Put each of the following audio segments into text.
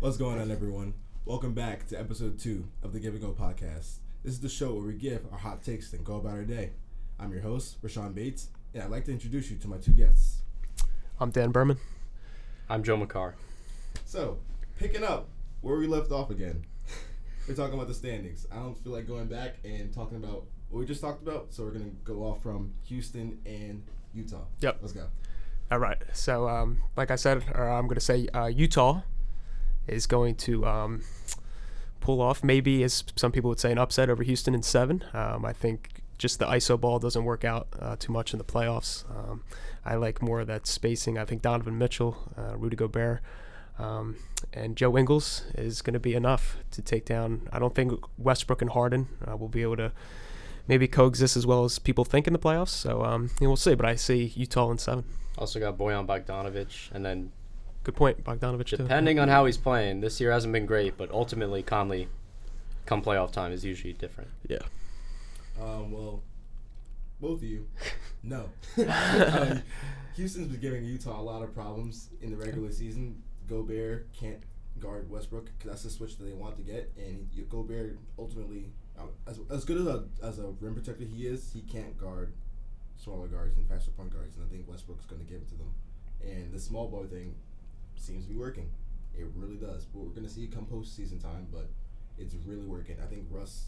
What's going on, everyone? Welcome back to episode 2 of the Give and Go podcast. This is the show where we give our hot takes and go about our day. I'm your host, Rashawn Bates, and I'd like to introduce you to my two guests. I'm Dan Berman. I'm Joe McCarr. So, picking up where we left off again. We're talking about the standings. I don't feel like going back and talking about what we just talked about, so we're going to go off from Houston and Utah. Yep. Let's go. All right. So, like I said, I'm going to say Utah is going to pull off, maybe, as some people would say, an upset over Houston in 7. I think just the ISO ball doesn't work out too much in the playoffs. I like more of that spacing. I think Donovan Mitchell, Rudy Gobert, and Joe Ingles is going to be enough to take down. I don't think Westbrook and Harden will be able to maybe coexist as well as people think in the playoffs. So we'll see. But I see Utah in 7. Also got Bojan Bogdanovic, and then Good point, Bogdanovic too. depending on how he's playing, this year hasn't been great, but ultimately Conley, come playoff time, is usually different. Yeah. Well, both of you, no. Houston's been giving Utah a lot of problems in the regular season. Gobert can't guard Westbrook because that's the switch that they want to get, and Gobert ultimately, as good as a rim protector he is, he can't guard smaller guards and faster point guards, and I think Westbrook's going to give it to them. And the small ball thing seems to be working. It really does. But we're going to see it come postseason time, but it's really working. I think Russ,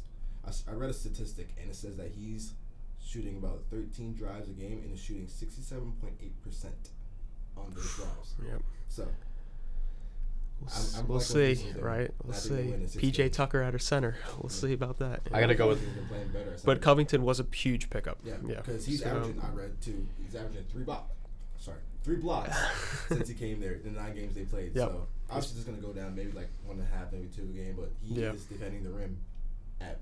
I read a statistic, and it says that he's shooting about 13 drives a game and is shooting 67.8% on those drives. Yep. So, We'll like see, right? We'll Not see. even win in 6 PJ games. Tucker at her center. We'll see about that. I gotta go with- He's been playing better at But center. Covington was a huge pickup. Yeah, Yeah. because he's So, averaging, I read too, he's averaging 3 blocks since he came there in the 9 games they played. Yep. So, obviously just going to go down maybe like 1.5, maybe 2 a game, but he Yeah. is defending the rim at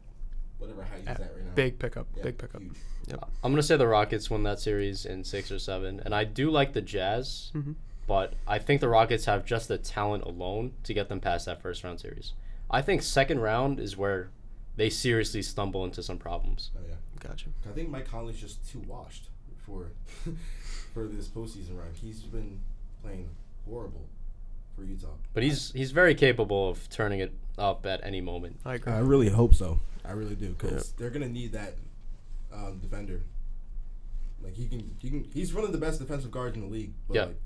whatever height he's at right now. Big pickup. Yeah, Big pickup. huge. Yep. I'm going to say the Rockets win that series in 6 or 7, and I do like the Jazz, Mhm. but I think the Rockets have just the talent alone to get them past that first round series. I think second round is where they seriously stumble into some problems. Oh, yeah. Gotcha. I think Mike Conley's just too washed for for this postseason run. He's been playing horrible for Utah. But he's very capable of turning it up at any moment. I agree. I really hope so. I really do, because they're gonna need that defender. Like he's one of the best defensive guards in the league, but Yeah. like,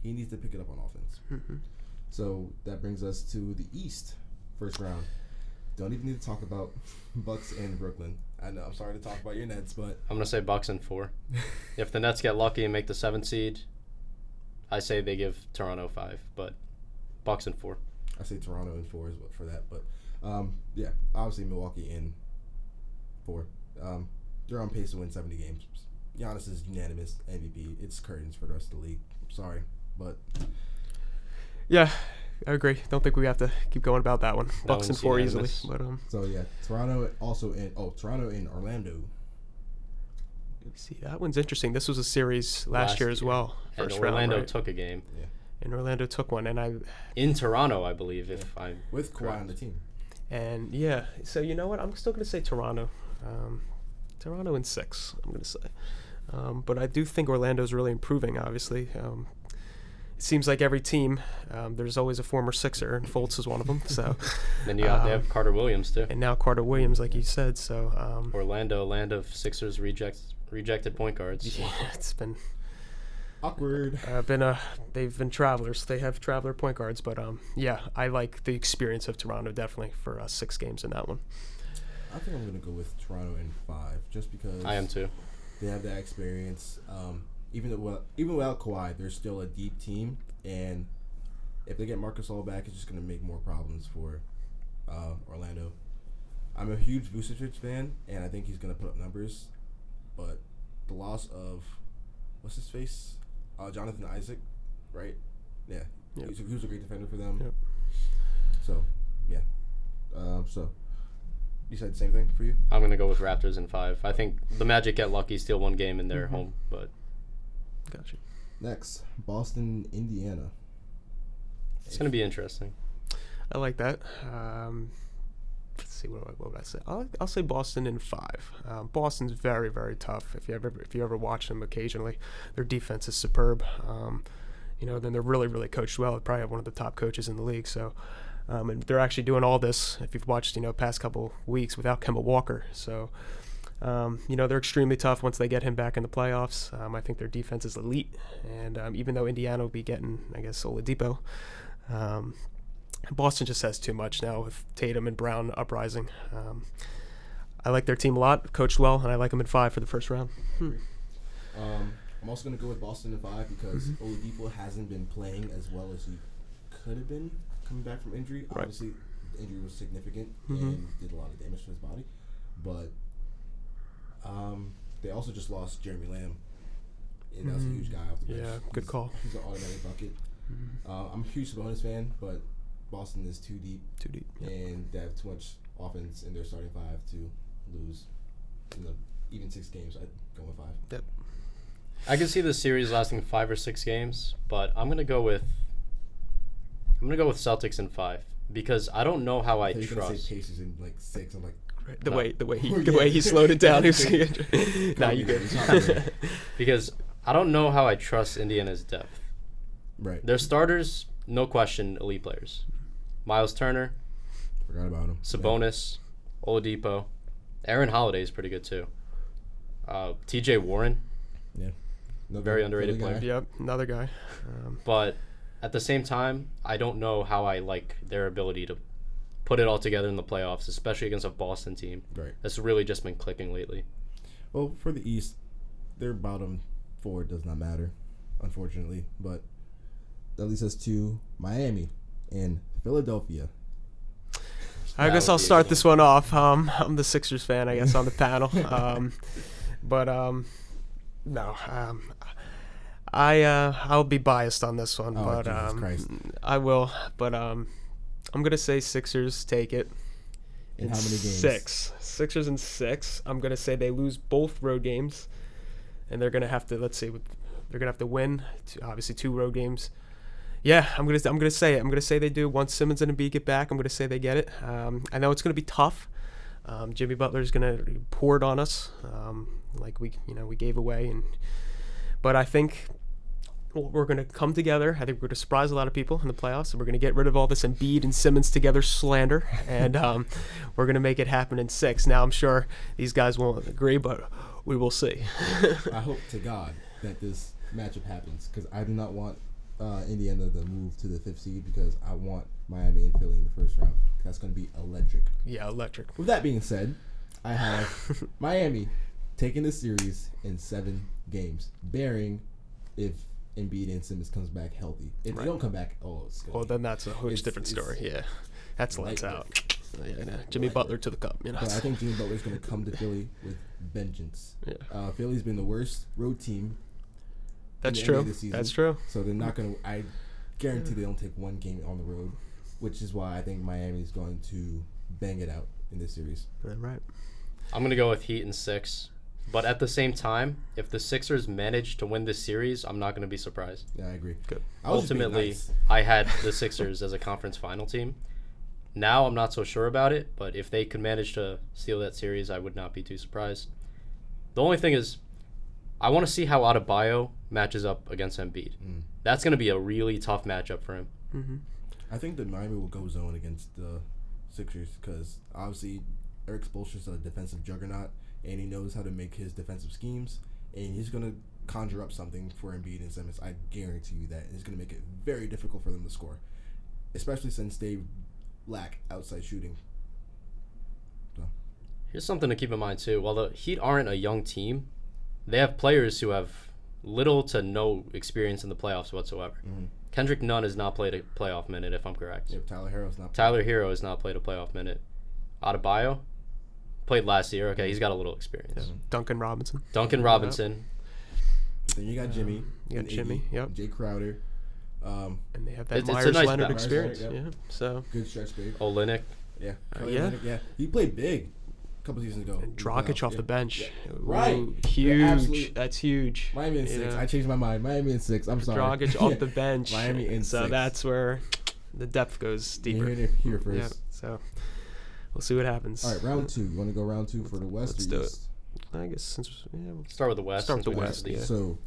he needs to pick it up on offense. Mhm. So that brings us to the East, first round. Don't even need to talk about Bucks and Brooklyn. I know. I'm sorry to talk about your Nets, but I'm going to say Bucks in 4. If the Nets get lucky and make the 7th seed, I say they give Toronto 5, but Bucks in 4. I say Toronto in 4 is what for that. But yeah, obviously Milwaukee in 4. They're on pace to win 70 games. Giannis is unanimous MVP. It's curtains for the rest of the league. I'm sorry, but Yeah, I agree. Don't think we have to keep going about that one. Bucks in one's 4 easily. unanimous. But so yeah, Toronto also in Toronto in Orlando. see, that one's interesting. This was a series last year as well. And First Orlando round, right? took a game. And Orlando took one, In Toronto, I believe, if I'm With Kawhi correct. on the team. and yeah. So you know what? I'm still gonna say Toronto. Toronto in 6. I'm gonna say. But I do think Orlando's really improving. Obviously, it seems like every team, there's always a former Sixer, and Fultz is one of them. So, Then they have Carter Williams, too. and now Carter Williams, like you said. So, Orlando, land of Sixers rejected point guards. yeah, it's been Awkward. they've been travelers. They have traveler point guards, but yeah, I like the experience of Toronto definitely for 6 games in that one. I think I'm gonna go with Toronto in 5, just because I am, too. they have that experience. Even without Kawhi, they're still a deep team, and if they get Marcus All back, it's just gonna make more problems for Orlando. I'm a huge Vucevic fan, and I think he's gonna put up numbers, but the loss of what's his face, Jonathan Isaac, right? Yeah, Yep. he was a great defender for them. Yep. So, yeah. So, you said the same thing for you? I'm going to go with Raptors in 5. I think the Magic get lucky, steal one game in their Mhm. home, but Gotcha. Next, Boston, Indiana. it's going to be interesting. I like that. Let's see, what would I say? I'll say Boston in 5. Boston's very, very tough. If you ever watch them occasionally, their defense is superb. then they're really, really coached well. They probably have one of the top coaches in the league. So, and they're actually doing all this, if you've watched, past couple weeks, without Kemba Walker. So, they're extremely tough once they get him back in the playoffs. I think their defense is elite. And even though Indiana will be getting, I guess, Oladipo, Boston just has too much now with Tatum and Brown uprising. I like their team a lot, coached well, and I like them in 5 for the first round. I'm also going to go with Boston in 5 because Oladipo hasn't been playing as well as he could have been coming back from injury. Right. Obviously, the injury was significant and did a lot of damage to his body. But they also just lost Jeremy Lamb. And that was a huge guy off the bench. Yeah, good call. He's an automatic bucket. I'm a huge Sabonis fan, but Boston is too deep. Too deep. Yep. And they have too much offense in their starting 5 to lose. In the even 6 games, I'd go with 5. Yep. I could see the series lasting 5 or 6 games, but I'm gonna go with Celtics in 5 because I don't know how I You're gonna trust. say Pacers in like 6. I'm like, The No. way he slowed it down. Nah, you good. Because I don't know how I trust Indiana's depth. right. Their starters, no question, elite players. Miles Turner, Forgot about him. Sabonis, Oladipo, Aaron Holiday is pretty good too. T.J. Warren, Yeah. very underrated Philly guy. player. Yep, another guy. But at the same time, I don't know how I like their ability to put it all together in the playoffs, especially against a Boston team Right. that's really just been clicking lately. Well, for the East, their bottom 4 does not matter, unfortunately. But that leads us to Miami and Philadelphia. I guess I'll start this one off. I'm the Sixers fan, I guess, on the panel. No. I'll be biased on this one, Oh, but Jesus Christ. I will. But I'm gonna say Sixers take it. In how many games? 6. Sixers in 6. I'm gonna say they lose both road games, and they're gonna have to. They're gonna have to win. Obviously, 2 road games. Yeah, I'm gonna say it. I'm gonna say they do. Once Simmons and Embiid get back, I'm gonna say they get it. I know it's gonna be tough. Jimmy Butler's gonna pour it on us, like we gave away, but I think we're gonna come together. I think we're gonna surprise a lot of people in the playoffs, and we're gonna get rid of all this Embiid and Simmons together slander, and we're gonna make it happen in 6. Now I'm sure these guys won't agree, but we will see. I hope to God that this matchup happens because I do not want Indiana to move to the 5th seed because I want Miami and Philly in the first round. That's going to be electric. Yeah, electric. With that being said, I have Miami taking the series in 7 games, bearing if Embiid and Simmons comes back healthy. If they don't come back, it's good. Well, then that's a huge It's- different story. Yeah, that's lights Like- out. Yeah, no, Jimmy Butler to the cup. But I think Jimmy Butler's going to come to Philly with vengeance. Yeah. Philly's been the worst road team. That's in the NBA true. this season. That's true. So they're not going to. I guarantee they don't take 1 game on the road, which is why I think Miami's going to bang it out in this series. Right. I'm going to go with Heat in 6. But at the same time, if the Sixers manage to win this series, I'm not going to be surprised. Yeah, I agree. Good. I was just being Ultimately, nice. I had the Sixers as a conference final team. Now I'm not so sure about it, but if they could manage to steal that series, I would not be too surprised. The only thing is, I want to see how Adebayo matches up against Embiid. That's going to be a really tough matchup for him. Mm-hmm. I think that Miami will go zone against the Sixers because obviously Eric Spoelstra's a defensive juggernaut and he knows how to make his defensive schemes and he's going to conjure up something for Embiid and Simmons. I guarantee you that. It's going to make it very difficult for them to score, especially since they lack outside shooting. Here's something to keep in mind, too. While the Heat aren't a young team, they have players who have little to no experience in the playoffs whatsoever. Kendrick Nunn has not played a playoff minute, if I'm correct. Yep, Tyler Herro's not. Tyler Hero has not played a playoff minute. Adebayo played last year. Okay, he's got a little experience. Duncan Robinson. Duncan Robinson. Then you got Jimmy. You got and Jimmy, Iggy, yep. Jay Crowder. And they have that It's a Myers nice Leonard balance. experience. Myers Leonard, Yeah. So Good stretch big. Olynyk. Yeah. yeah. Yeah. He played big a couple seasons ago. and Dragic off Yeah. the bench. Yeah. Ooh, Right. Huge. You're absolutely- That's huge. Miami in You 6. know. I changed my mind. Miami in 6. I'm sorry. Dragic off the bench. Miami in so 6. that's where the depth goes You deeper. heard it here first. Yeah. So we'll see what happens. All right, round 2. You want to go round 2 for the West? Let's or do it. East? I guess since we'll Start with the West. Start with since the we West, have yeah. So,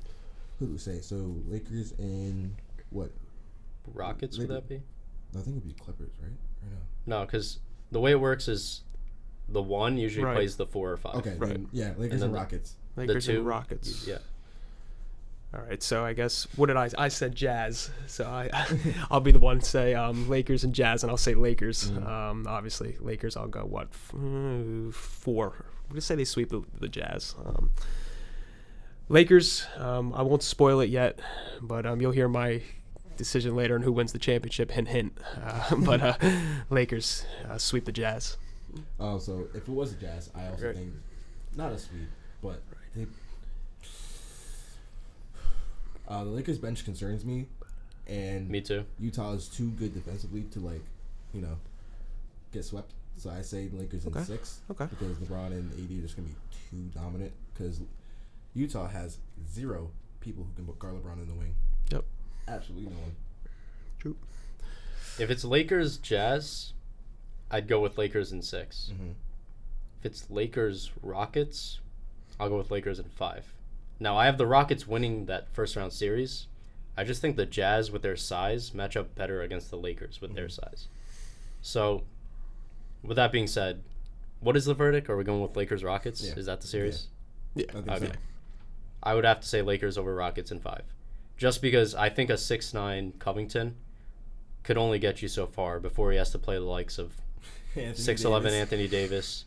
who do we say? So, Lakers and What? Rockets would that be? I think it'd be Clippers, right? Or No, because the way it works is the 1 usually Right. plays the 4 or 5. no? Okay, Right. then, yeah, Lakers then and the- Rockets. Lakers the 2 and Rockets. Yeah. All right, so I guess what did I said Jazz, so I'll be the one to say Lakers and Jazz, and I'll say Lakers. Obviously, Lakers. I'll go 4. I'm gonna say they sweep the Jazz. Lakers. I won't spoil it yet, but you'll hear my decision later on who wins the championship. Hint, hint. But Lakers sweep the Jazz. Oh, so if it was a Jazz, I also Right. think not a sweep, but they. The Lakers bench concerns me, and Me too. Utah is too good defensively to get swept. So I say Lakers in Okay. 6. Okay. Because LeBron and AD are just gonna be too dominant. Because Utah has 0 people who can guard LeBron in the wing. Yep. Absolutely no one. True. If it's Lakers Jazz, I'd go with Lakers in 6. Mm-hmm. If it's Lakers Rockets, I'll go with Lakers in 5. Now I have the Rockets winning that first round series. I just think the Jazz with their size match up better against the Lakers with their size. So, with that being said, what is the verdict? Are we going with Lakers Rockets? Yeah. Is that the series? Yeah. I think Okay. so. I would have to say Lakers over Rockets in 5. Just because I think a 6'9" Covington could only get you so far before he has to play the likes of 6'11" Anthony Davis,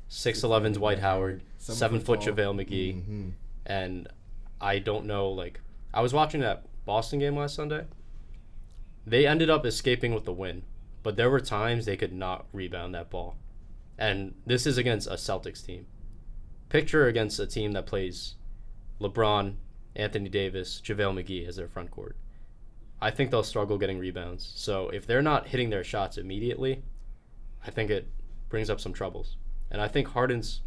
6'11" Dwight Howard, 7 foot tall. JaVale McGee, Mm-hmm. and I don't know, I was watching that Boston game last Sunday. They ended up escaping with the win, but there were times they could not rebound that ball. And this is against a Celtics team. Picture against a team that plays LeBron, Anthony Davis, JaVale McGee as their front court. I think they'll struggle getting rebounds. So if they're not hitting their shots immediately, I think it brings up some troubles. And I think Harden's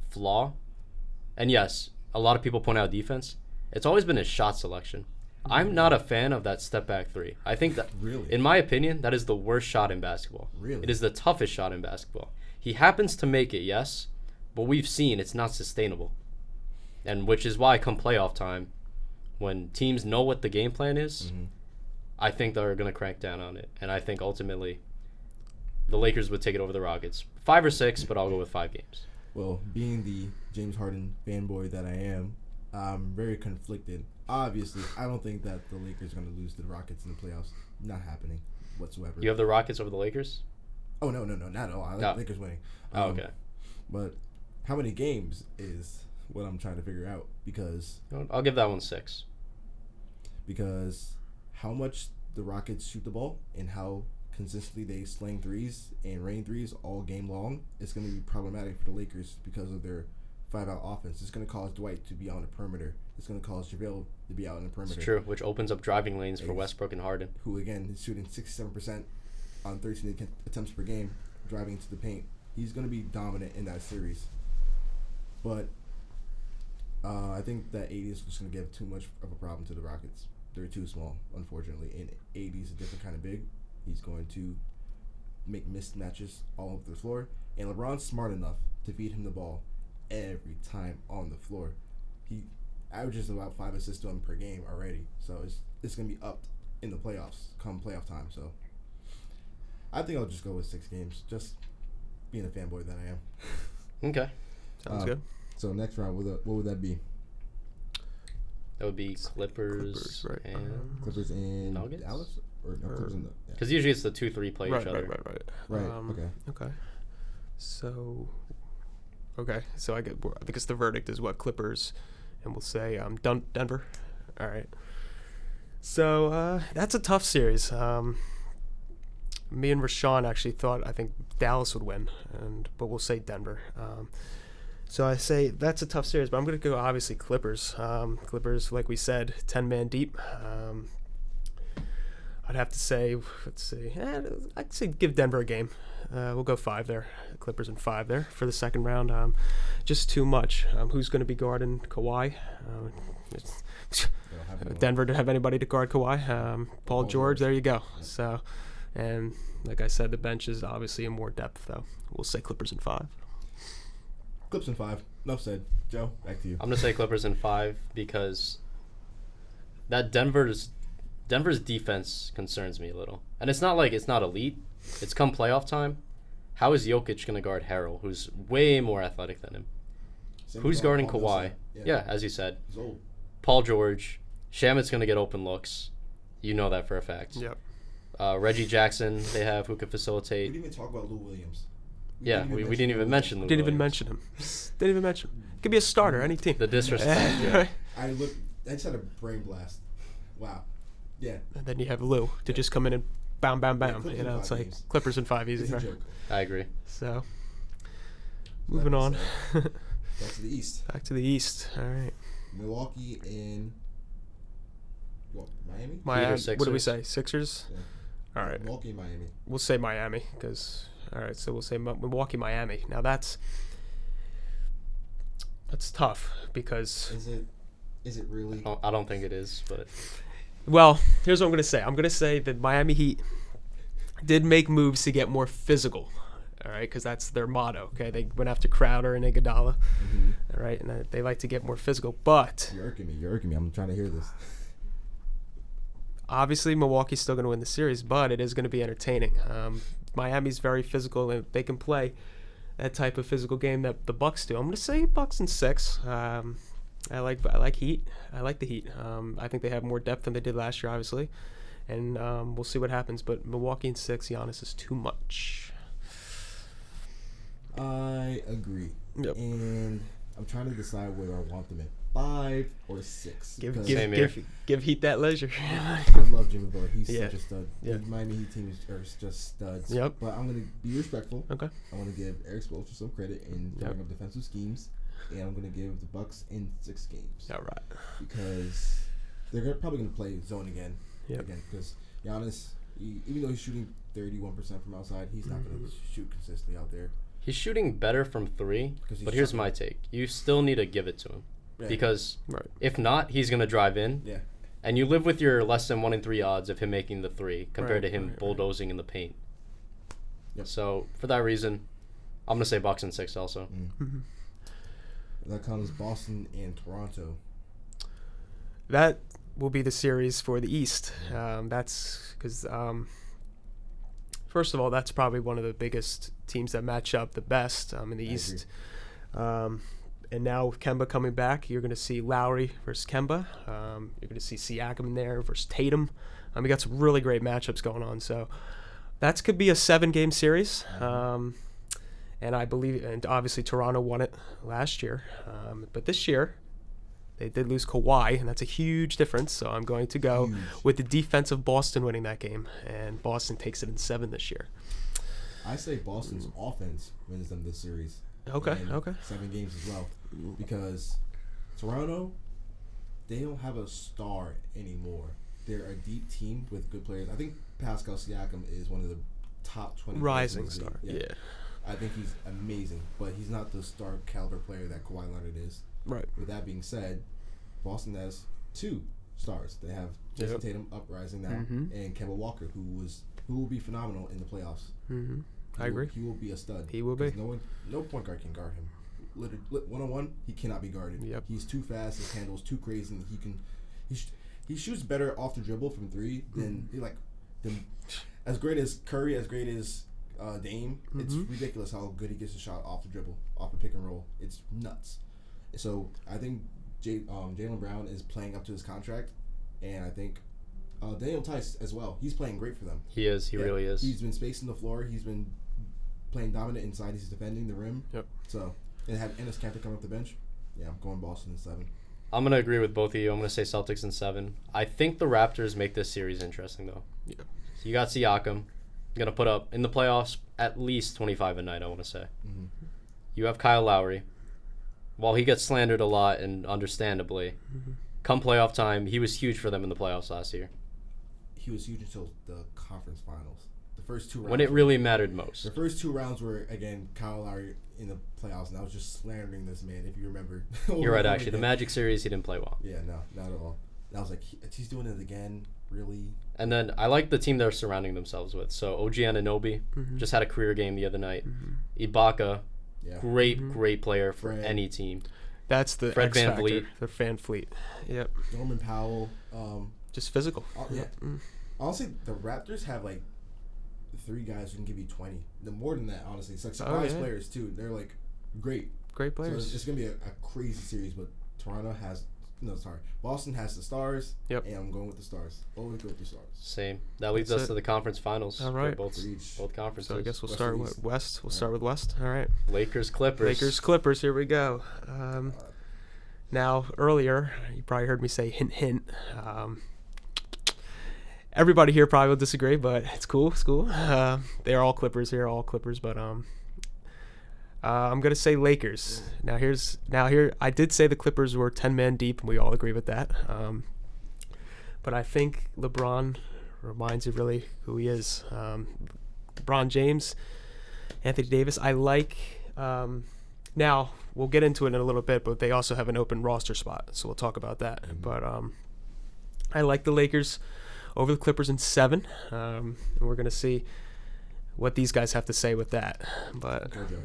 flaw, and yes, a lot of people point out defense, it's always been his shot selection. I'm not a fan of that step back 3. I think that, Really? in my opinion, that is the worst shot in basketball. Really? It is the toughest shot in basketball. He happens to make it, yes, but we've seen it's not sustainable. And which is why come playoff time, when teams know what the game plan is, Mm-hmm. I think they're going to crank down on it. And I think ultimately the Lakers would take it over the Rockets. 5 or 6, but I'll go with 5 games. Well, being the James Harden fanboy that I am, I'm very conflicted. Obviously, I don't think that the Lakers are going to lose to the Rockets in the playoffs. Not happening whatsoever. You have the Rockets over the Lakers? Oh, no, not at all. I like Oh. Lakers winning. Oh, okay. But how many games is what I'm trying to figure out, because I'll give that one 6. how much the Rockets shoot the ball and how consistently they slang threes and rain threes all game long, it's going to be problematic for the Lakers because of their 5-out offense. It's going to cause Dwight to be on the perimeter. It's going to cause JaVale to be out in the perimeter. It's true, which opens up driving lanes for Ex- Westbrook and Harden. Who, again, is shooting 67% on 13 attempts per game, driving into the paint. He's going to be dominant in that series. But I think that AD is just going to give too much of a problem to the Rockets. They're too small, unfortunately. And AD is a different kind of big. He's going to make mismatches all over the floor. And LeBron's smart enough to feed him the ball every time on the floor. He averages about 5 assists to him per game already. So it's going to be upped in the playoffs come playoff time. So I think I'll just go with 6 games, just being a fanboy that I am. Okay. Sounds good. So next round, what would that be? That would be Clippers, Clippers, right. and... Clippers and Nuggets? Dallas? Or no, Clippers and Because usually it's the 2-3 play each other. Right, okay. Okay. So I guess the verdict is what, Clippers, and we'll say Denver. All right. So that's a tough series. Me and Rashawn actually I think Dallas would win, but we'll say Denver. So I say that's a tough series, but I'm going to go obviously Clippers. Clippers, like we said, 10-man deep. I'd have to say, let's see, I'd say give Denver a game. We'll go 5 there. Clippers in 5 there for the second round. Just too much. Who's going to be guarding Kawhi? Denver didn't have anybody to guard Kawhi. Paul George, there you go. So, and like I said, the bench is obviously in more depth, though. We'll say Clippers in 5. Clips in 5. Enough said. Joe, back to you. I'm going to say Clippers in 5 because that Denver's defense concerns me a little. And it's not like it's not elite. It's come playoff time. How is Jokic going to guard Harrell, who's way more athletic than him? Same Who's with guarding Paul Kawhi? Millsap. Yeah, as you said. He's old. Paul George. Shamit's going to get open looks. You know that for a fact. Yep. Reggie Jackson, they have, who could We facilitate. didn't even talk about Lou Williams. We didn't even mention Lou Didn't even Williams. mention him. Didn't even mention him. Could be a starter, any team. The disrespect. Yeah. I just had a brain blast. Wow. Yeah. And then you have Lou to just come in and bam, bam, bam. Clippers You in know, it's 5 like games. Clippers in 5 easy. It's a Right? joke. I agree. So, So moving that on. being said, back to the East. Back to the East. All right. Milwaukee and Miami? Miami. What did we Sixers. say? Sixers? Yeah. All right. Milwaukee and Miami. We'll say Miami because, all right, so we'll say Milwaukee, Miami. Now that's tough because, Is it really? I don't think it is, but well, here's what I'm going to say. I'm going to say that Miami Heat did make moves to get more physical, all right, because that's their motto, okay? They went after Crowder and Iguodala, all right, and they like to get more physical. But You're irking me. I'm trying to hear this. obviously Milwaukee's still going to win the series, but it is going to be entertaining. Miami's very physical, and they can play that type of physical game that the Bucks do. I'm going to say Bucks in 6. I like Heat. I like the Heat. I think they have more depth than they did last year, obviously, and we'll see what happens. But Milwaukee in 6, Giannis is too much. I agree. Yep. And I'm trying to decide whether I want them at 5 or 6. Give Same here. give Heat that leisure. I love Jimmy Butler. He's Yeah. such a stud. Yeah. The Miami Heat team are just studs. Yep. But I'm going to be respectful. Okay. I want to give Eric Spoelstra some credit in throwing up defensive schemes. And I'm going to give the Bucks in 6 games. All right. Because they're probably going to play zone again. Yep. Because Giannis, even though he's shooting 31% from outside, he's not going to shoot consistently out there. he's shooting better from 3. 'Cause he's But here's chucking my it. take. You still need to give it to him. Yeah. Because Right. if not, he's going to drive in. Yeah. And you live with your less than 1 in 3 odds of him making the 3 compared Right, to him right. bulldozing in the paint. Yep. So for that reason, I'm gonna say Bucks in 6 also. That comes Boston and Toronto. That will be the series for the East. That's because, first of all, that's probably one of the biggest teams that match up the best in the I East. And now with Kemba coming back, you're going to see Lowry versus Kemba. You're going to see Siakam in there versus Tatum. We got some really great matchups going on. So that could be a 7-game series. And I believe, and obviously Toronto won it last year. But this year, they did lose Kawhi, and that's a huge difference. So I'm going to go Huge. with the defense of Boston winning that game. And Boston takes it in 7 this year. I say Boston's offense wins them this series. Okay, And okay. 7 games as well. Because Toronto, they don't have a star anymore. They're a deep team with good players. I think Pascal Siakam is one of the top 20 players in Rising the star. league. Yeah. I think he's amazing, but he's not the star caliber player that Kawhi Leonard is. Right. With that being said, Boston has 2 stars. They have Jason Yep. Tatum uprising now, Mhm. and Kemba Walker, who will be phenomenal in the playoffs. Mm-hmm. I He will- agree. He will be a stud. He will be. 'Cause no point guard can guard him. Literally, 1-on-1, he cannot be guarded. Yep. He's too fast. His handle's too crazy. And he shoots better off the dribble from 3 than as great as Curry, as great as Dame. It's ridiculous how good he gets a shot off the dribble, off the pick and roll. It's nuts. So I think Jaylen Brown is playing up to his contract, and I think Daniel Tice as well. He's playing great for them. He is. He really is. He's been spacing the floor. He's been playing dominant inside. He's defending the rim. Yep. So, and have Enes Kanter come off the bench. Yeah, I'm going Boston in 7. I'm gonna agree with both of you. I'm gonna say Celtics in 7. I think the Raptors make this series interesting though. Yeah. So you got Siakam, gonna put up in the playoffs at least 25 a night. I want to say. Mhm. You have Kyle Lowry. While he gets slandered a lot and understandably, come playoff time, he was huge for them in the playoffs last year He was huge until the conference finals. The first 2 rounds. when it really mattered most. The first 2 rounds were, again, Kyle Lowry in the playoffs, and I was just slandering this man, if you remember. You're right. Actually, the Magic series he didn't play well. Yeah, no, not at all. And I was like, he's doing it again, really? And then I like the team they're surrounding themselves with. So OG Anunoby just had a career game the other night. Ibaka, Yeah. great player for Fred. any team. That's the Fred X factor. VanVleet. The Van Fleet. Yep. Norman Powell. Just physical. Yeah. Honestly, the Raptors have like 3 guys who can give you 20. More than that, honestly. It's like surprise players too. They're like great. Great So players. it's gonna be a crazy series, but Boston has the Stars. Yep. And I'm going with the Stars. Always go with the Stars. Same. That leads That's us it. to the conference finals. All right. For both conferences. So I guess we'll West start or with East? West. We'll Yeah. start with West. All right. Lakers, Clippers. Lakers, Clippers. Here we go. Now, earlier, you probably heard me say hint, hint. Everybody here probably will disagree, but it's cool. It's cool. They're all Clippers here, all Clippers. But I'm gonna say Lakers. Here. I did say the Clippers were 10-man deep, and we all agree with that. But I think LeBron reminds you really who he is. LeBron James, Anthony Davis. I like. Now we'll get into it in a little bit, but they also have an open roster spot, so we'll talk about that. Mm-hmm. But I like the Lakers over the Clippers in 7. And we're gonna see what these guys have to say with that. But Go, Joe.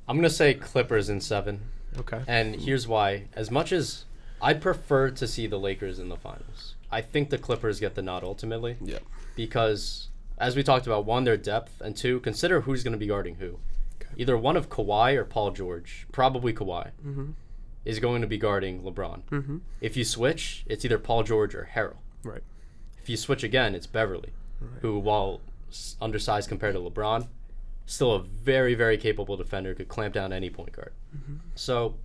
I'm going to say Clippers in 7. okay, And here's why. As much as I'd prefer to see the Lakers in the finals, I think the Clippers get the nod ultimately. yeah, Because, as we talked about, 1, their depth, and 2, consider who's going to be guarding who. Okay. Either one of Kawhi or Paul George, probably Kawhi, mm-hmm. is going to be guarding LeBron. Mm-hmm. If you switch, it's either Paul George or Harrell. Right. If you switch again, it's Beverly, Right. who, while undersized compared to LeBron, still a very, very capable defender, could clamp down any point guard. Mm-hmm. So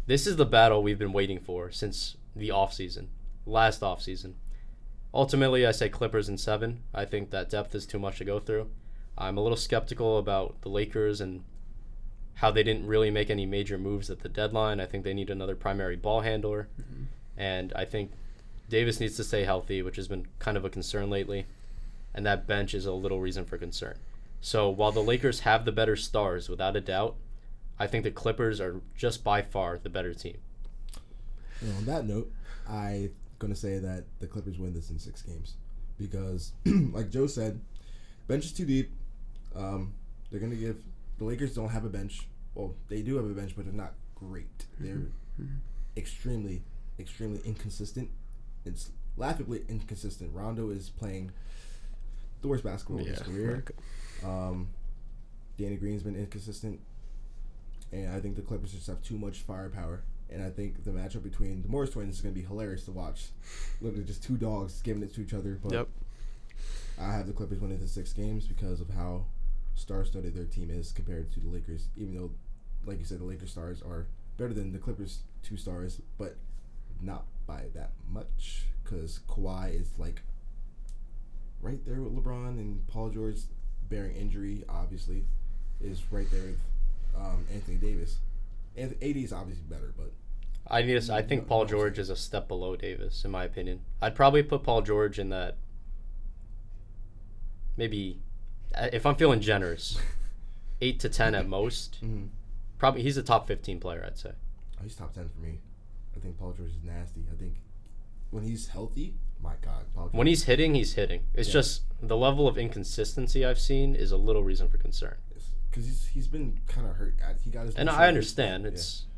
this is the battle we've been waiting for since the last offseason. Ultimately, I say Clippers in 7. I think that depth is too much to go through. I'm a little skeptical about the Lakers and how they didn't really make any major moves at the deadline. I think they need another primary ball handler. Mm-hmm. And I think Davis needs to stay healthy, which has been kind of a concern lately. And that bench is a little reason for concern. So while the Lakers have the better stars, without a doubt, I think the Clippers are just by far the better team. On that note, I'm going to say that the Clippers win this in 6 games. Because, like Joe said, bench is too deep. They're going to give... The Lakers don't have a bench. Well, they do have a bench, but they're not great. They're extremely, extremely inconsistent. It's laughably inconsistent. Rondo is playing the worst basketball of his career. Danny Green's been inconsistent. And I think the Clippers just have too much firepower. And I think the matchup between the Morris twins is going to be hilarious to watch. Literally just 2 dogs giving it to each other. But I have the Clippers winning the 6 games because of how star-studded their team is compared to the Lakers. Even though, like you said, the Lakers stars are better than the Clippers 2 stars, but not by that much. Because Kawhi is like right there with LeBron, and Paul George, bearing injury, obviously, is right there with Anthony Davis. And AD is obviously better, but I think Paul George is a step below Davis, in my opinion. I'd probably put Paul George in that, maybe, if I'm feeling generous, 8 to 10 at most. mm-hmm. Probably he's a top 15 player, I'd say. Oh, he's top 10 for me. I think Paul George is nasty. I think when he's healthy, my God, Paul George. When he's hitting, he's hitting. It's just the level of inconsistency I've seen is a little reason for concern. Because he's been kind of hurt. He got his. And I understand.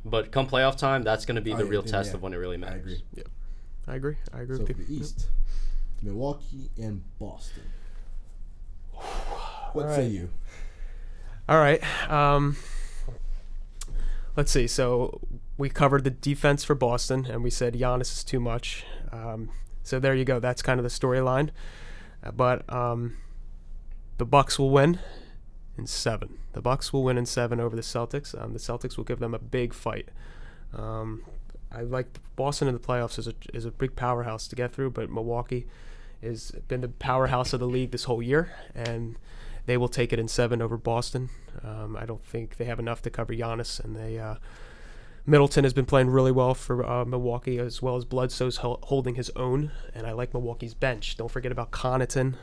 But come playoff time, that's going to be the real test yeah. of when it really matters. I agree. I agree So with for you. the East, Milwaukee and Boston. What All say right. you? All right. Let's see. So we covered the defense for Boston, and we said Giannis is too much. So there you go. That's kind of the storyline. But the Bucks will win in 7. The Bucks will win in 7 over the Celtics. The Celtics will give them a big fight. I like Boston in the playoffs is a big powerhouse to get through, but Milwaukee has been the powerhouse of the league this whole year, and they will take it in 7 over Boston. I don't think they have enough to cover Giannis, and Middleton has been playing really well for Milwaukee, as well as Bledsoe's holding his own, and I like Milwaukee's bench. Don't forget about Connaughton.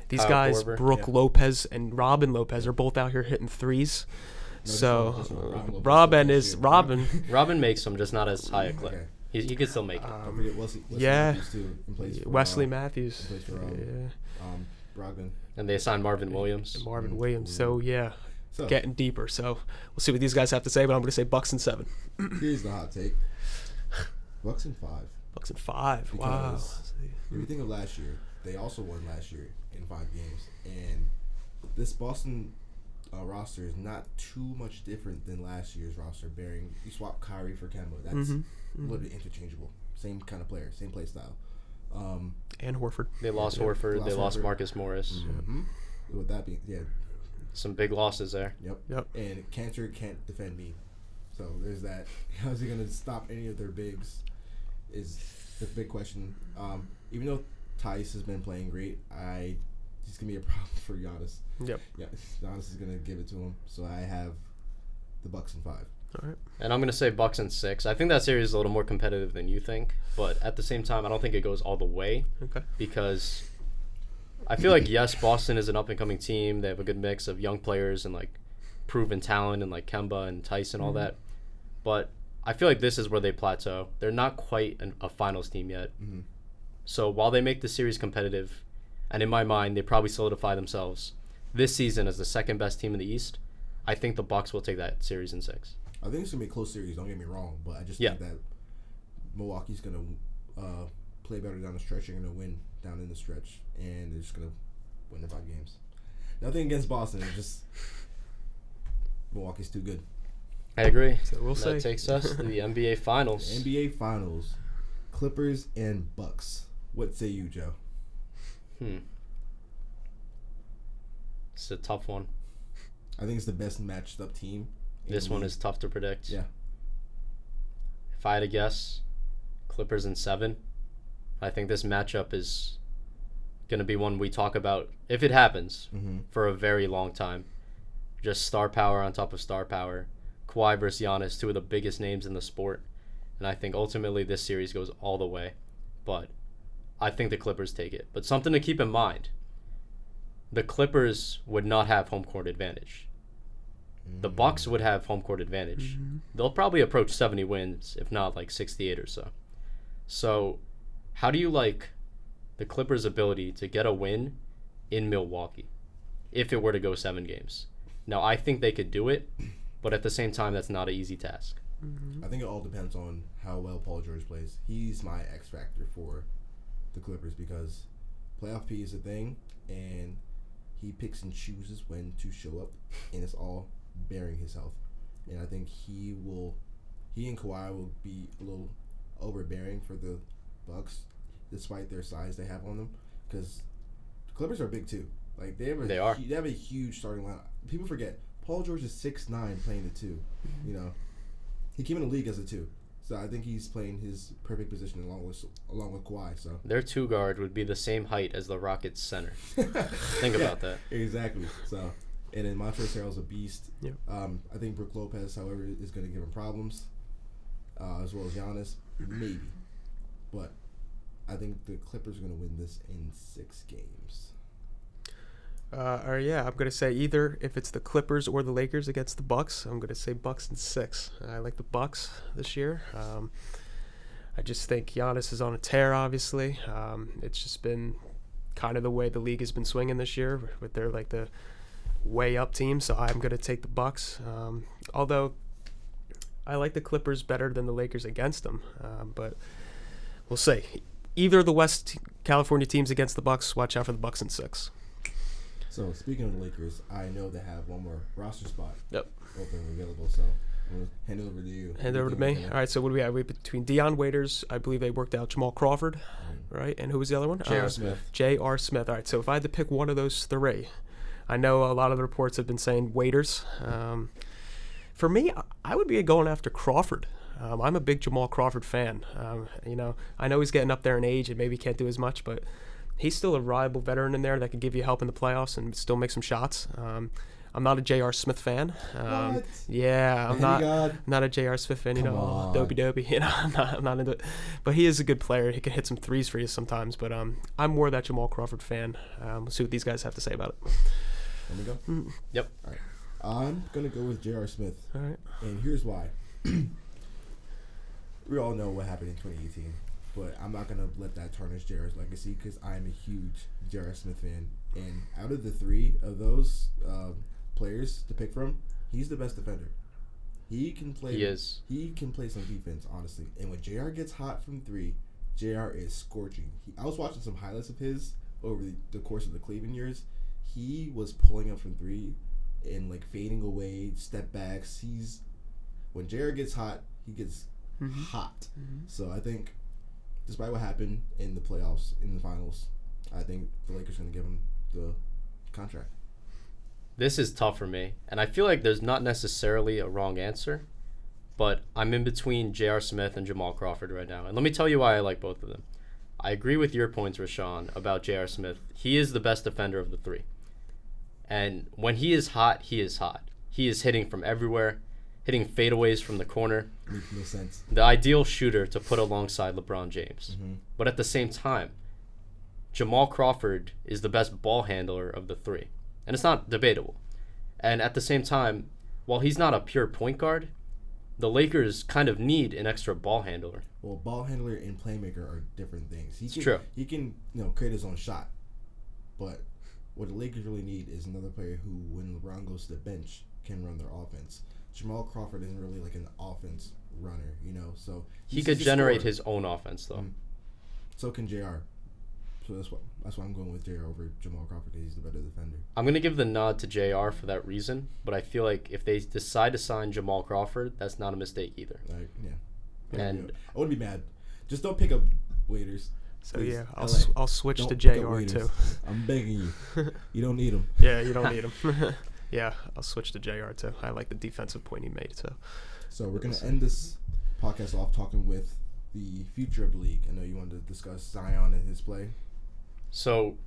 These Kyle guys, Korver, Brooke Lopez and Robin Lopez, are both out here hitting threes. Robin Robin makes them, just not as high a clip. Okay. He can still make it. Don't forget Wesley yeah. Matthews too, and plays for, Wesley Matthews. plays for Brogdon. And they signed Marvin Williams. Marvin Williams. So, yeah. So getting deeper. So we'll see what these guys have to say, but I'm going to say Bucks in 7. here's the hot take: Bucks in 5. Bucks in 5. Wow. Because if you think of last year, they also won last year in 5 games, and this Boston roster is not too much different than last year's roster. Bearing you swap Kyrie for Kemba, that's a little bit interchangeable. Same kind of player, same play style. And Horford. They lost Yeah, Horford. They lost Horford. Marcus Morris. With that being, Some big losses there. Yep. And Cantor can't defend me, so there's that. How's he gonna stop any of their bigs? Is the big question. Even though Tice has been playing great, he's gonna be a problem for Giannis. Yep. Yeah, Giannis is gonna give it to him. So I have the Bucks in 5. All right. And I'm going to say Bucks in 6. I think that series is a little more competitive than you think. But at the same time, I don't think it goes all the way. Okay. Because I feel like, yes, Boston is an up-and-coming team. They have a good mix of young players and, like, proven talent and, like, Kemba and Tyson, all that. But I feel like this is where they plateau. They're not quite a finals team yet. So while they make the series competitive, and in my mind, they probably solidify themselves this season as the second best team in the East, I think the Bucks will take that series in 6. I think it's gonna be a close series. Don't get me wrong, but I just Yeah. think that Milwaukee's gonna play better down the stretch. They're gonna win down in the stretch, and they're just gonna win the 5 games. Nothing against Boston. It's just Milwaukee's too good. I agree. So we'll That say. takes us to the NBA Finals. NBA Finals, Clippers and Bucks. What say you, Joe? It's a tough one. I think it's the best matched up team. in This the one league. is tough to predict. Yeah. If I had to guess, Clippers in 7. I think this matchup is going to be one we talk about, if it happens, for a very long time. Just star power on top of star power. Kawhi versus Giannis, 2 of the biggest names in the sport. And I think ultimately this series goes all the way. But I think the Clippers take it. But something to keep in mind, the Clippers would not have home court advantage. The Bucks would have home court advantage. They'll probably approach 70 wins, if not like 68 or so. So, how do you like the Clippers' ability to get a win in Milwaukee if it were to go 7 games? Now, I think they could do it, but at the same time, that's not an easy task. I think it all depends on how well Paul George plays. He's my X factor for the Clippers because playoff P is a thing, and he picks and chooses when to show up, and it's all bearing his health. And I think he and Kawhi will be a little overbearing for the Bucks, despite their size they have on them, because the Clippers are big too. Like they have a huge starting lineup. People forget Paul George is 6'9", playing the 2. You know, he came in the league as a 2, so I think he's playing his perfect position along with Kawhi. So Their 2 guard would be the same height as the Rockets' center. Think about that. Exactly. So, and then Montrezl Harrell's a beast. Yep. I think Brook Lopez, however, is going to give him problems, as well as Giannis, maybe. But I think the Clippers are going to win this in 6 games. Yeah, I'm gonna say either if it's the Clippers or the Lakers against the Bucks. I'm gonna say Bucks in 6. I like the Bucks this year. I just think Giannis is on a tear. Obviously, it's just been kind of the way the league has been swinging this year with their like the way up team. So I'm gonna take the Bucks. Although I like the Clippers better than the Lakers against them, but we'll see. Either of the West California teams against the Bucks. Watch out for the Bucks in 6. So, speaking of the Lakers, I know they have one more roster spot Yep. open and available, so I'm going to hand it over to you. Hand it over to me. All right, so what do we have? We have between Deion Waiters, I believe they worked out Jamal Crawford, right? And who was the other one? J.R. Smith. J.R. Smith. All right, so if I had to pick one of those 3, I know a lot of the reports have been saying Waiters. For me, I would be going after Crawford. I'm a big Jamal Crawford fan. I know he's getting up there in age and maybe can't do as much, but he's still a reliable veteran in there that can give you help in the playoffs and still make some shots. I'm not a J.R. Smith fan. What? Yeah, I'm not a J.R. Smith fan. Come on. Dopey. I'm not into it. But he is a good player. He can hit some threes for you sometimes. But I'm more that Jamal Crawford fan. We'll see what these guys have to say about it. Let me go? Yep. All right. I'm going to go with J.R. Smith. All right. And here's why. We all know what happened in 2018, but I'm not going to let that tarnish J.R.'s legacy because I'm a huge J.R. Smith fan. And out of the 3 of those, players to pick from, he's the best defender. He can play. He is. He can play some defense, honestly. And when JR gets hot from three, JR is scorching. I was watching some highlights of his over the course of the Cleveland years. He was pulling up from three and like fading away, step backs. When JR gets hot, he gets hot. So I think, despite what happened in the playoffs, in the finals, I think the Lakers are going to give him the contract. This is tough for me, and I feel like there's not necessarily a wrong answer, but I'm in between J.R. Smith and Jamal Crawford right now. And let me tell you why I like both of them. I agree with your points, Rashawn, about J.R. Smith. He is the best defender of the three. And when he is hot, he is hot. He is hitting from everywhere, hitting fadeaways from the corner. Makes no sense. The ideal shooter to put alongside LeBron James. But at the same time, Jamal Crawford is the best ball handler of the three. And it's not debatable. And at the same time, while he's not a pure point guard, the Lakers kind of need an extra ball handler. Well, ball handler and playmaker are different things. It's true. He can create his own shot. But what the Lakers really need is another player who, when LeBron goes to the bench, can run their offense. Jamal Crawford isn't really like an offense runner, so he could generate his own offense, though. So can JR. So that's why I'm going with JR over Jamal Crawford. He's the better defender. I'm going to give the nod to JR for that reason, but I feel like if they decide to sign Jamal Crawford, that's not a mistake either. And I wouldn't be mad. Just don't pick up waiters. So please. yeah, I'll switch Don't to pick up JR waiters. too. I'm begging you. You don't need them. Yeah, you don't need him. Yeah, I'll switch to JR too. I like the defensive point he made. So we're going to end this podcast off talking with the future of the league. I know you wanted to discuss Zion and his play. So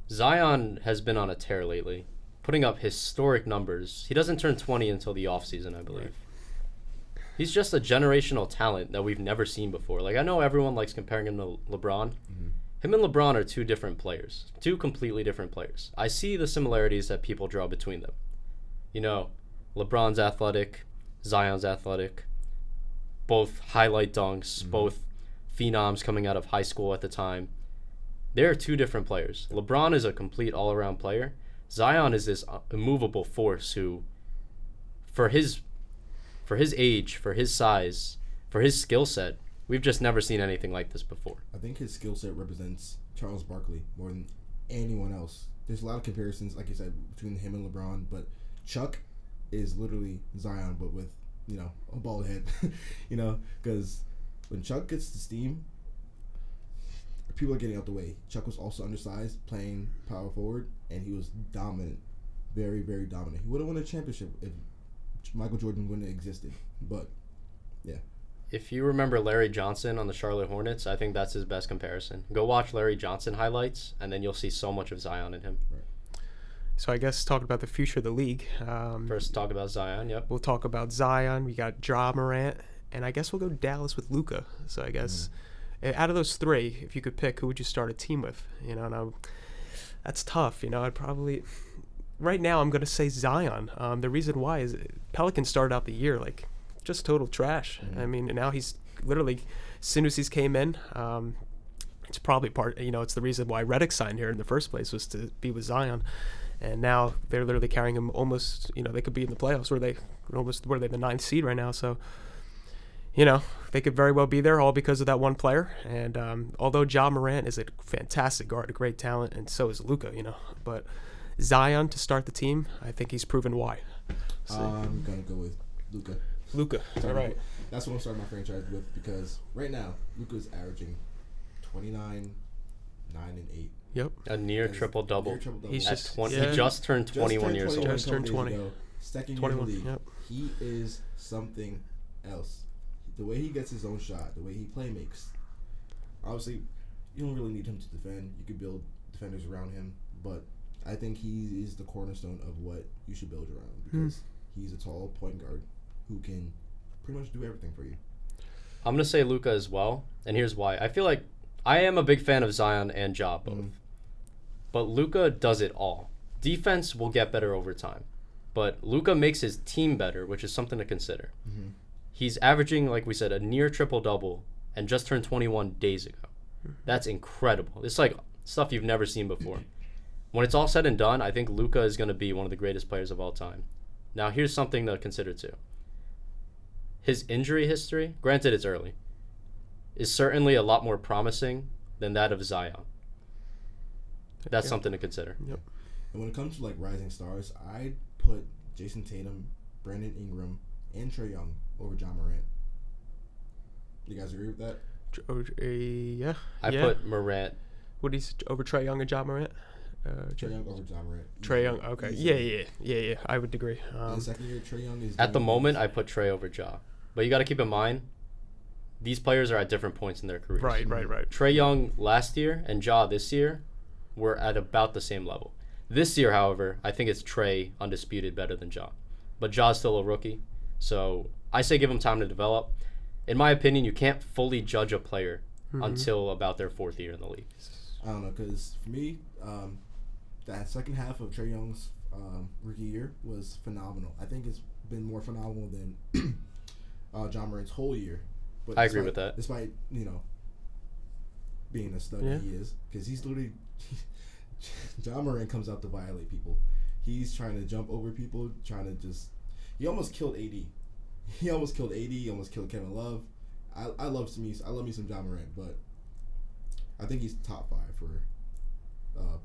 Zion has been on a tear lately, putting up historic numbers. He doesn't turn 20 until the offseason, I believe. Right. He's just a generational talent that we've never seen before. Like, I know everyone likes comparing him to LeBron. Him and LeBron are two different players, two completely different players. I see the similarities that people draw between them. LeBron's athletic, Zion's athletic, both highlight dunks, both phenoms coming out of high school at the time. They're two different players. LeBron is a complete all-around player. Zion is this immovable force who, for his age, for his size, for his skill set, we've just never seen anything like this before. I think his skill set represents Charles Barkley more than anyone else. There's a lot of comparisons, like you said, between him and LeBron, but Chuck is literally Zion, but with, a bald head, because when Chuck gets the steam, people are getting out the way. Chuck was also undersized, playing power forward, and he was dominant, very, very dominant. He would have won a championship if Michael Jordan wouldn't have existed, but yeah. If you remember Larry Johnson on the Charlotte Hornets, I think that's his best comparison. Go watch Larry Johnson highlights, and then you'll see so much of Zion in him. Right. So I guess talking about the future of the league. First, talk about Zion, yep. We'll talk about Zion. We got Ja Morant, and I guess we'll go Dallas with Luka. So I guess out of those three, if you could pick, who would you start a team with? That's tough. I'd probably... Right now, I'm going to say Zion. The reason why is Pelicans started out the year like just total trash. I mean, now he's literally, as soon as he's came in, it's probably it's the reason why Redick signed here in the first place was to be with Zion. And now they're literally carrying him almost, they could be in the playoffs where they're the 9th seed right now. So, they could very well be there all because of that one player. And although Ja Morant is a fantastic guard, a great talent, and so is Luka, but Zion to start the team, I think he's proven why. So, I'm going to go with Luka. All right. That's what I'm starting my franchise with because right now, Luka's averaging 29, 9, and 8. Yep. A near triple-double. He's at 20. He just turned 21 years old. Just turned 20. Second year in the league. Yep. He is something else. The way he gets his own shot, the way he play makes. Obviously, you don't really need him to defend. You could build defenders around him, but I think he is the cornerstone of what you should build around because he's a tall point guard who can pretty much do everything for you. I'm going to say Luka as well, and here's why. I feel like I am a big fan of Zion and Ja both, but Luka does it all. Defense will get better over time, but Luka makes his team better, which is something to consider. He's averaging, like we said, a near triple-double and just turned 21 days ago. That's incredible. It's like stuff you've never seen before. when it's all said and done, I think Luka is going to be one of the greatest players of all time. Now, here's something to consider too. His injury history, granted it's early, is certainly a lot more promising than that of Zion. That's something to consider. Yep. And when it comes to like rising stars, I'd put Jason Tatum, Brandon Ingram, and Trae Young over John Morant. You guys agree with that? Yeah. I put Morant. What do you over Trae Young and John Morant? Trae Young over John Morant. Trae Young. Okay. Yeah. I would agree. In the second year, Trae Young is At the doing moment, things. I put Trae over Ja. But you got to keep in mind, these players are at different points in their careers. Right. Trae Young last year and Ja this year were at about the same level. This year, however, I think it's Trae undisputed better than Ja. But Ja's still a rookie, so I say give him time to develop. In my opinion, you can't fully judge a player until about their 4th year in the league. I don't know, because for me, that second half of Trae Young's rookie year was phenomenal. I think it's been more phenomenal than John Morant's whole year. But I agree with that. Despite, being a stud that he is, because he's literally John Morant comes out to violate people. He's trying to jump over people, he almost killed AD. He almost killed AD, he almost killed Kevin Love. I love me some John Morant, but I think he's top 5 for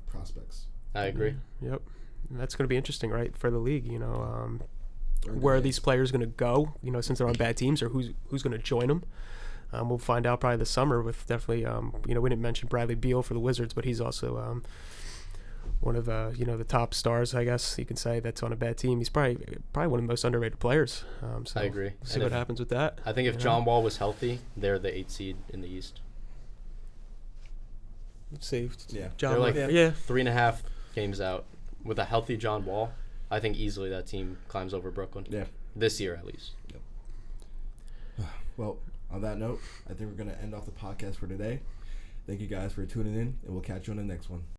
prospects. I agree. Yep. And that's going to be interesting, right, for the league, where are these players going to go, since they're on bad teams, or who's going to join them. We'll find out probably this summer with definitely, we didn't mention Bradley Beal for the Wizards, but he's also one of the top stars, I guess you can say, that's on a bad team. He's probably one of the most underrated players. So I agree. See what happens with that. I think if John Wall was healthy, they're the 8th seed in the East. Let's see. Yeah. John They're like Wall, 3.5 games out. With a healthy John Wall, I think easily that team climbs over Brooklyn. Yeah. This year, at least. Yep. Well, on that note, I think we're going to end off the podcast for today. Thank you guys for tuning in, and we'll catch you on the next one.